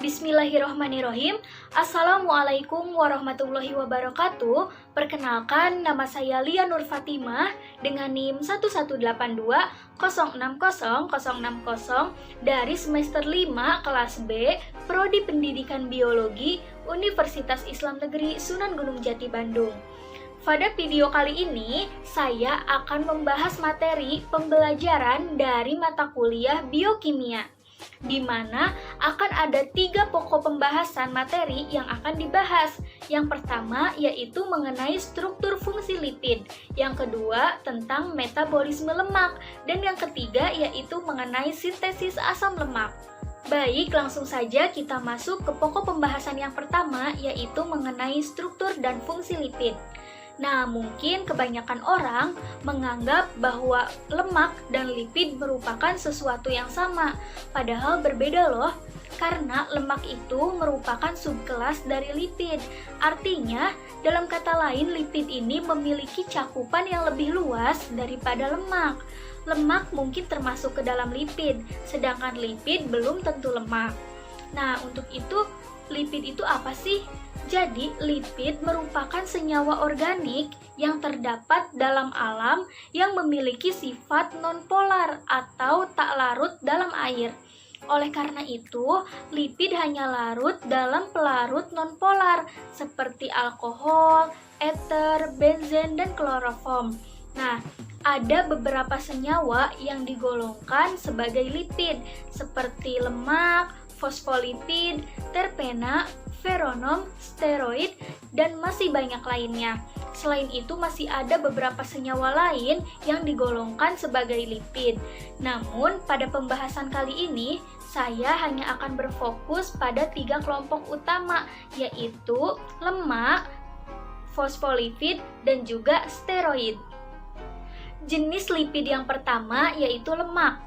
Bismillahirrahmanirrahim. Assalamualaikum warahmatullahi wabarakatuh. Perkenalkan, nama saya Lia Nur Fatimah dengan NIM 1182060060 dari semester 5 kelas B, Prodi Pendidikan Biologi, Universitas Islam Negeri Sunan Gunung Jati, Bandung. Pada video kali ini, saya akan membahas materi pembelajaran dari mata kuliah biokimia, di mana akan ada 3 pokok pembahasan materi yang akan dibahas. Yang pertama yaitu mengenai struktur fungsi lipid, yang kedua tentang metabolisme lemak, dan yang ketiga yaitu mengenai sintesis asam lemak. Baik, langsung saja kita masuk ke pokok pembahasan yang pertama, yaitu mengenai struktur dan fungsi lipid. Nah, mungkin kebanyakan orang menganggap bahwa lemak dan lipid merupakan sesuatu yang sama, padahal berbeda loh. Karena lemak itu merupakan subkelas dari lipid. Artinya, dalam kata lain, lipid ini memiliki cakupan yang lebih luas daripada lemak. Lemak mungkin termasuk ke dalam lipid, sedangkan lipid belum tentu lemak. Nah, untuk itu, lipid itu apa sih? Jadi, lipid merupakan senyawa organik yang terdapat dalam alam yang memiliki sifat nonpolar atau tak larut dalam air. Oleh karena itu, lipid hanya larut dalam pelarut nonpolar seperti alkohol, ether, benzen, dan kloroform. Nah, ada beberapa senyawa yang digolongkan sebagai lipid seperti lemak, fosfolipid, terpena, veronom, steroid, dan masih banyak lainnya. Selain itu masih ada beberapa senyawa lain yang digolongkan sebagai lipid. Namun pada pembahasan kali ini saya hanya akan berfokus pada 3 kelompok utama, yaitu lemak, fosfolipid, dan juga steroid. Jenis lipid yang pertama yaitu lemak.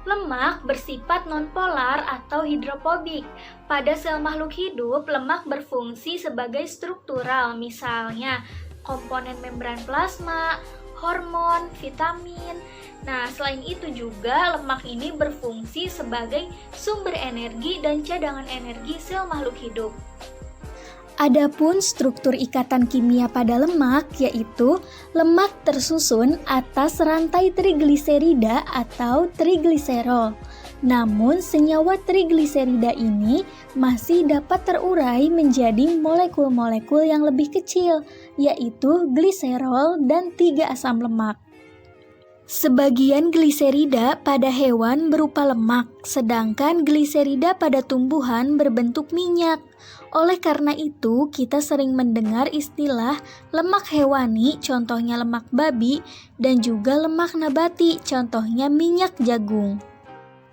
Lemak bersifat nonpolar atau hidrofobik. Pada sel makhluk hidup, lemak berfungsi sebagai struktural, misalnya komponen membran plasma, hormon, vitamin. Nah, selain itu juga lemak ini berfungsi sebagai sumber energi dan cadangan energi sel makhluk hidup. Adapun struktur ikatan kimia pada lemak yaitu lemak tersusun atas rantai trigliserida atau trigliserol. Namun senyawa trigliserida ini masih dapat terurai menjadi molekul-molekul yang lebih kecil, yaitu gliserol dan 3 asam lemak. Sebagian gliserida pada hewan berupa lemak, sedangkan gliserida pada tumbuhan berbentuk minyak. Oleh karena itu, kita sering mendengar istilah lemak hewani, contohnya lemak babi, dan juga lemak nabati, contohnya minyak jagung.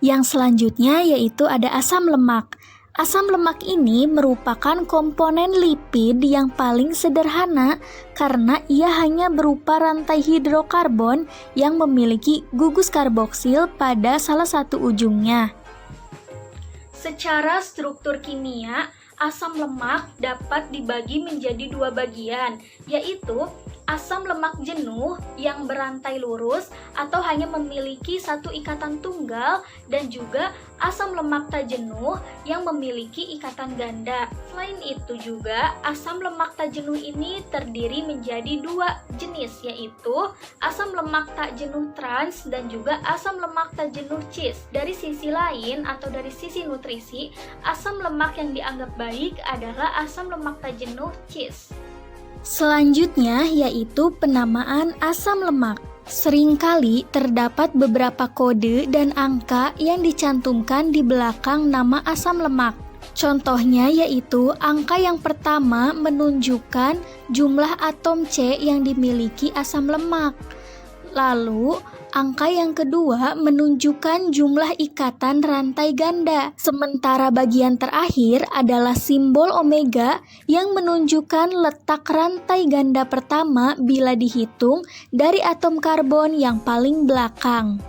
Yang selanjutnya yaitu ada asam lemak. Asam lemak ini merupakan komponen lipid yang paling sederhana karena ia hanya berupa rantai hidrokarbon yang memiliki gugus karboksil pada salah satu ujungnya. Secara struktur kimia, asam lemak dapat dibagi menjadi 2 bagian, yaitu asam lemak jenuh yang berantai lurus atau hanya memiliki satu ikatan tunggal, dan juga asam lemak tak jenuh yang memiliki ikatan ganda. Selain itu juga asam lemak tak jenuh ini terdiri menjadi 2 jenis, yaitu asam lemak tak jenuh trans dan juga asam lemak tak jenuh cis. Dari sisi lain atau dari sisi nutrisi, asam lemak yang dianggap baik adalah asam lemak tak jenuh cis. Selanjutnya yaitu penamaan asam lemak. Seringkali terdapat beberapa kode dan angka yang dicantumkan di belakang nama asam lemak. Contohnya yaitu angka yang pertama menunjukkan jumlah atom C yang dimiliki asam lemak. Lalu, angka yang kedua menunjukkan jumlah ikatan rantai ganda. Sementara bagian terakhir adalah simbol omega yang menunjukkan letak rantai ganda pertama bila dihitung dari atom karbon yang paling belakang.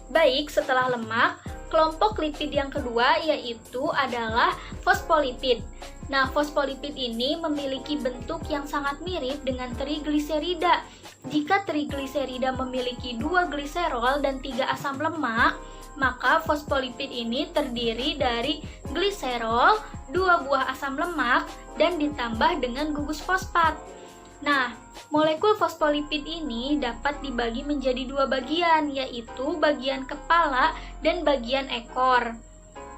Baik, setelah lemak, kelompok lipid yang kedua yaitu adalah fosfolipid. Nah, fosfolipid ini memiliki bentuk yang sangat mirip dengan trigliserida. Jika trigliserida memiliki 2 gliserol dan 3 asam lemak, Maka fosfolipid ini terdiri dari gliserol, 2 buah asam lemak, dan ditambah dengan gugus fosfat. Nah, molekul fosfolipid ini dapat dibagi menjadi 2 bagian, yaitu bagian kepala dan bagian ekor,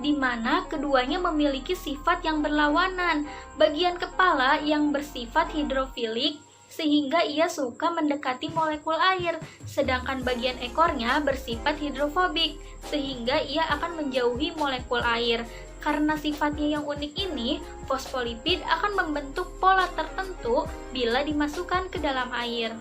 di mana keduanya memiliki sifat yang berlawanan. Bagian kepala yang bersifat hidrofilik sehingga ia suka mendekati molekul air, sedangkan bagian ekornya bersifat hidrofobik sehingga ia akan menjauhi molekul air. Karena sifatnya yang unik ini, fosfolipid akan membentuk pola tertentu bila dimasukkan ke dalam air.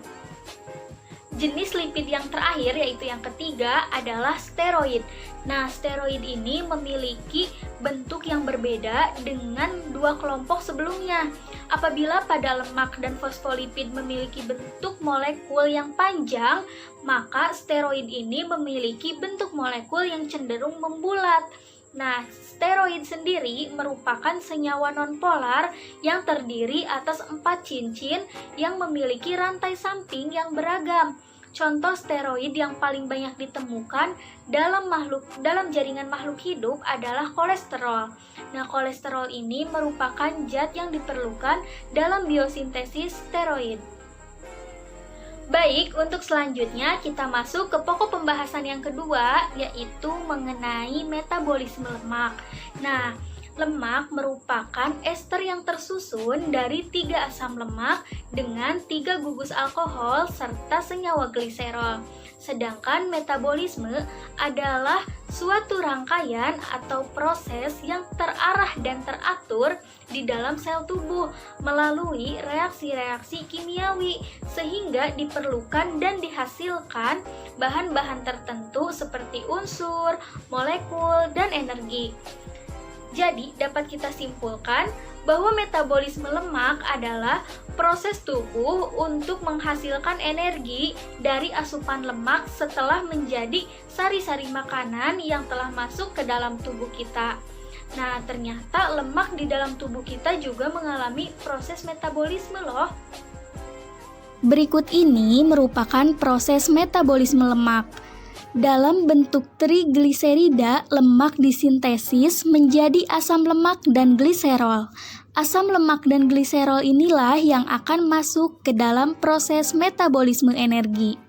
Jenis lipid yang terakhir, yaitu yang ketiga, adalah steroid. Nah, steroid ini memiliki bentuk yang berbeda dengan 2 kelompok sebelumnya. Apabila pada lemak dan fosfolipid memiliki bentuk molekul yang panjang, maka steroid ini memiliki bentuk molekul yang cenderung membulat. Nah, steroid sendiri merupakan senyawa nonpolar yang terdiri atas 4 cincin yang memiliki rantai samping yang beragam. Contoh steroid yang paling banyak ditemukan dalam jaringan makhluk hidup adalah kolesterol. Nah, kolesterol ini merupakan zat yang diperlukan dalam biosintesis steroid. Baik, untuk selanjutnya kita masuk ke pokok pembahasan yang kedua, yaitu mengenai metabolisme lemak. Nah, lemak merupakan ester yang tersusun dari 3 asam lemak dengan 3 gugus alkohol serta senyawa gliserol. Sedangkan metabolisme adalah suatu rangkaian atau proses yang terarah dan teratur di dalam sel tubuh melalui reaksi-reaksi kimiawi sehingga diperlukan dan dihasilkan bahan-bahan tertentu seperti unsur, molekul, dan energi. Jadi, dapat kita simpulkan bahwa metabolisme lemak adalah proses tubuh untuk menghasilkan energi dari asupan lemak setelah menjadi sari-sari makanan yang telah masuk ke dalam tubuh kita. Nah, ternyata lemak di dalam tubuh kita juga mengalami proses metabolisme loh. Berikut ini merupakan proses metabolisme lemak. Dalam bentuk trigliserida, lemak disintesis menjadi asam lemak dan gliserol. Asam lemak dan gliserol inilah yang akan masuk ke dalam proses metabolisme energi.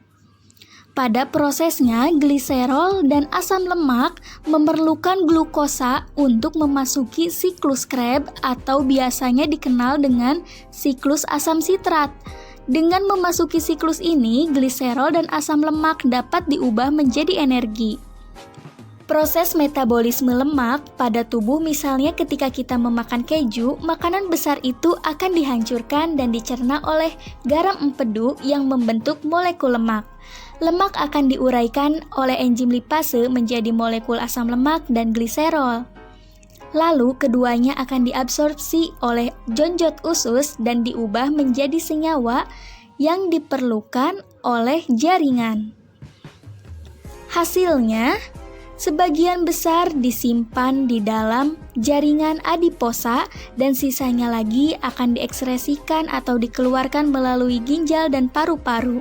Pada prosesnya, gliserol dan asam lemak memerlukan glukosa untuk memasuki siklus Krebs atau biasanya dikenal dengan siklus asam sitrat. Dengan memasuki siklus ini, gliserol dan asam lemak dapat diubah menjadi energi. Proses metabolisme lemak pada tubuh, misalnya ketika kita memakan keju, makanan besar itu akan dihancurkan dan dicerna oleh garam empedu yang membentuk molekul lemak. Lemak akan diuraikan oleh enzim lipase menjadi molekul asam lemak dan gliserol. Lalu keduanya akan diabsorpsi oleh jonjot usus dan diubah menjadi senyawa yang diperlukan oleh jaringan. Hasilnya, sebagian besar disimpan di dalam jaringan adiposa dan sisanya lagi akan diekskresikan atau dikeluarkan melalui ginjal dan paru-paru.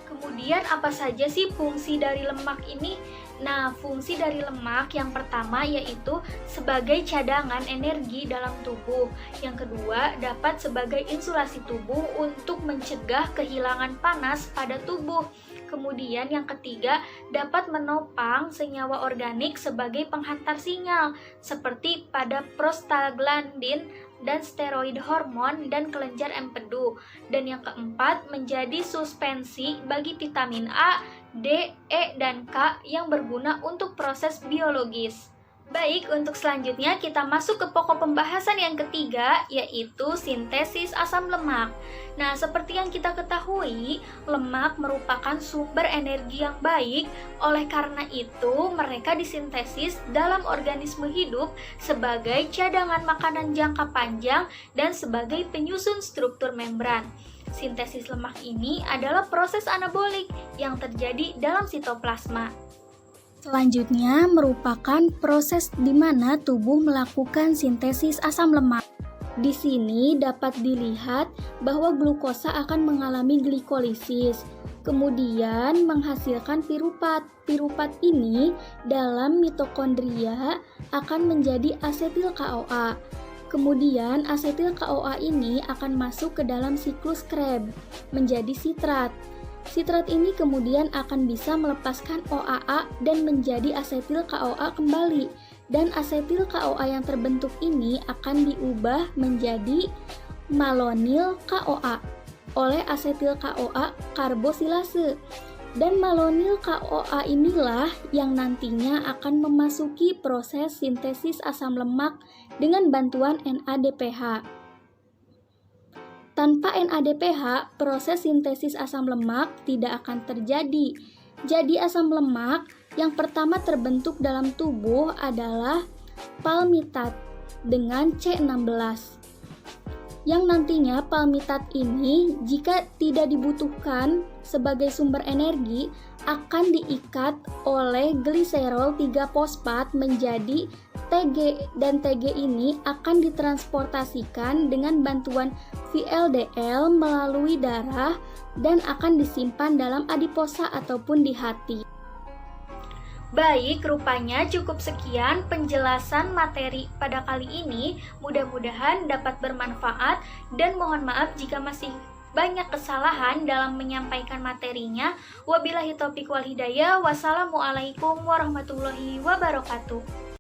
Kemudian apa saja sih fungsi dari lemak ini? Nah, fungsi dari lemak yang pertama yaitu sebagai cadangan energi dalam tubuh. Yang kedua, dapat sebagai insulasi tubuh untuk mencegah kehilangan panas pada tubuh. Kemudian yang ketiga, dapat menopang senyawa organik sebagai penghantar sinyal, seperti pada prostaglandin dan steroid hormon dan kelenjar empedu. Dan yang keempat, menjadi suspensi bagi vitamin A, D, E, dan K yang berguna untuk proses biologis. Baik, untuk selanjutnya kita masuk ke pokok pembahasan yang ketiga, yaitu sintesis asam lemak. Nah, seperti yang kita ketahui, lemak merupakan sumber energi yang baik, oleh karena itu mereka disintesis dalam organisme hidup sebagai cadangan makanan jangka panjang dan sebagai penyusun struktur membran. Sintesis lemak ini adalah proses anabolik yang terjadi dalam sitoplasma. Selanjutnya merupakan proses di mana tubuh melakukan sintesis asam lemak. Di sini dapat dilihat bahwa glukosa akan mengalami glikolisis. kemudian menghasilkan pirupat. Pirupat ini dalam mitokondria akan menjadi asetil CoA. Kemudian asetil CoA ini akan masuk ke dalam siklus Krebs menjadi sitrat. Sitrat ini kemudian akan bisa melepaskan OAA dan menjadi asetil CoA kembali. Dan asetil CoA yang terbentuk ini akan diubah menjadi malonil CoA oleh asetil CoA karbosilase. Dan malonil CoA inilah yang nantinya akan memasuki proses sintesis asam lemak dengan bantuan NADPH. Tanpa NADPH, proses sintesis asam lemak tidak akan terjadi. Jadi asam lemak yang pertama terbentuk dalam tubuh adalah palmitat dengan C16. Yang nantinya palmitat ini jika tidak dibutuhkan sebagai sumber energi akan diikat oleh gliserol 3-fosfat menjadi TG, dan TG ini akan ditransportasikan dengan bantuan VLDL melalui darah dan akan disimpan dalam adiposa ataupun di hati. Baik, rupanya cukup sekian penjelasan materi pada kali ini. Mudah-mudahan dapat bermanfaat dan mohon maaf jika masih banyak kesalahan dalam menyampaikan materinya. Wabillahi taufiq wal hidayah. Wassalamualaikum warahmatullahi wabarakatuh.